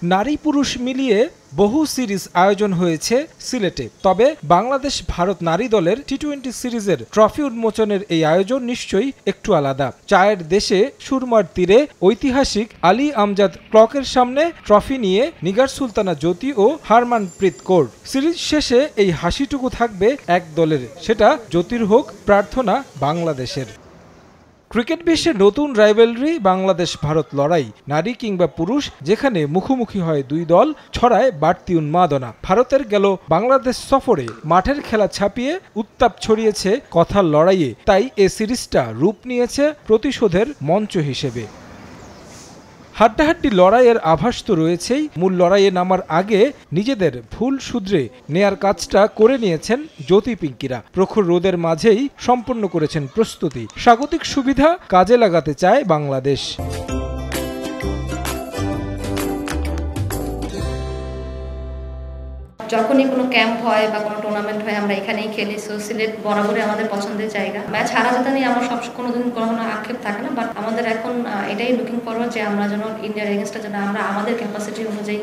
নারী পুরুষ মিলিয়ে বহু সিরিজ আয়োজন হয়েছে সিলেটে। তবে বাংলাদেশ ভারত নারী দলের টি-20 সিরিজের ট্রফি উন্মোচনের এই আয়োজন নিশ্চয়ই একটু আলাদা। চায়ের দেশে সুরমার তীরে ঐতিহাসিক আলী আমজাদ ক্লকের সামনে ট্রফি নিয়ে নিগার সুলতানা জ্যোতি ও হারমানপ্রীত কৌর। সিরিজ শেষে এই হাসিটুকু থাকবে এক দলের, সেটা জ্যোতির হোক, প্রার্থনা বাংলাদেশের। ক্রিকেট বিশ্বে নতুন রাইভেলরি বাংলাদেশ ভারত লড়াই, নারী কিংবা পুরুষ যেখানে মুখোমুখি হয় দুই দল, ছড়ায় বাড়তি উন্মাদনা। ভারতের গেল বাংলাদেশ সফরে মাঠের খেলা ছাপিয়ে উত্তাপ ছড়িয়েছে কথার লড়াইয়ে, তাই এ সিরিজটা রূপ নিয়েছে প্রতিশোধের মঞ্চ হিসেবে। হাড্ডাহাড্ডি লড়াইয়ের আভাস তো রয়েছেই, মূল লড়াইয়ে নামার আগে নিজেদের ভুল শুধরে নেয়ার কাজটা করে নিয়েছেন জ্যোতি পিঙ্কিরা। প্রখর রোদের মাঝেই সম্পন্ন করেছেন প্রস্তুতি। স্বাগতিক সুবিধা কাজে লাগাতে চায় বাংলাদেশ। যখনই কোনো ক্যাম্প হয় বা কোনো টুর্নামেন্ট হয় আমরা এখানেই খেলি। সো সিলেট বরাবরই আমাদের পছন্দের জায়গা। ম্যাচ হারা যেতে নিয়ে আমার কোনোদিন কোনো আক্ষেপ থাকে না, বাট আমাদের এখন এটাই লুকিং ফরওয়ার্ড যে আমরা যেন ইন্ডিয়ার এগেনস্টে যেন আমরা আমাদের ক্যাপাসিটি অনুযায়ী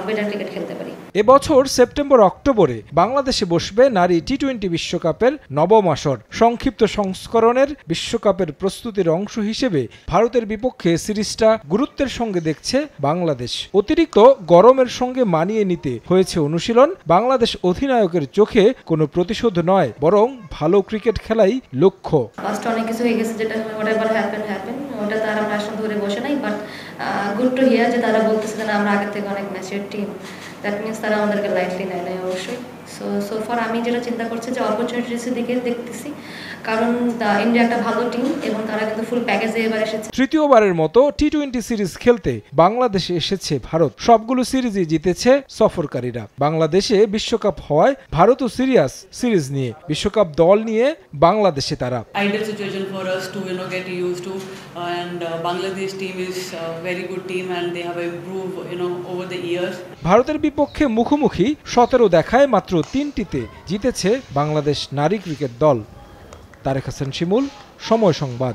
বেটার ক্রিকেট খেলতে পারি। এবছর সেপ্টেম্বর অক্টোবরে বাংলাদেশে বসবে নারী টি-20 বিশ্বকাপের নবম আসর। সংক্ষিপ্ত সংস্করণের বিশ্বকাপের প্রস্তুতির অংশ হিসেবে ভারতের বিপক্ষে সিরিজটা গুরুত্বের সঙ্গে দেখছে বাংলাদেশ। অতিরিক্ত গরমের সঙ্গে মানিয়ে নিতে হয়েছে অনুশীলন। বাংলাদেশ অধিনায়কের চোখে কোনো প্রতিশোধ নয়, বরং ভালো ক্রিকেট খেলাই লক্ষ্য। ফার্স্ট অনেক কিছু হয়ে গেছে, যেটা হোয়াটএভার হ্যাপেন ওটা তারা প্রশ্ন ধরে বসে নাই, বাট গুড টু হিয়ার যে তারা বলতেছে যে আমরা আগে থেকে অনেক ম্যাচের টিম, দ্যাট মিনস তারা আমাদেরকে লাইটলি নেয় নাই অবশ্যই। সো ফার আমি যেটা চিন্তা করছি যে অপরচুনিটিসের দিকে দেখতেছি, কারণ ইন্ডিয়া একটা ভালো টিম এবং তারা কিন্তু ফুল প্যাকেজে এবার এসেছে। তৃতীয়বারের মতো টি-20 সিরিজ খেলতে বাংলাদেশে এসেছে ভারত। সবগুলো সিরিজই জিতেছে সফরকারীরা। বাংলাদেশে বিশ্বকাপ হওয়ায় ভারতও সিরিয়াস সিরিজ নিয়ে, বিশ্বকাপ দল নিয়ে বাংলাদেশে তারা। Ideal situation for us to get used to, and Bangladesh team is a very good team and they have improved over the years. ভারতের বিপক্ষে মুখোমুখি 17 দেখায় মাত্র 3টিতে জিতেছে বাংলাদেশ নারী ক্রিকেট দল। তারেক হাসান শিমুল, সময় সংবাদ।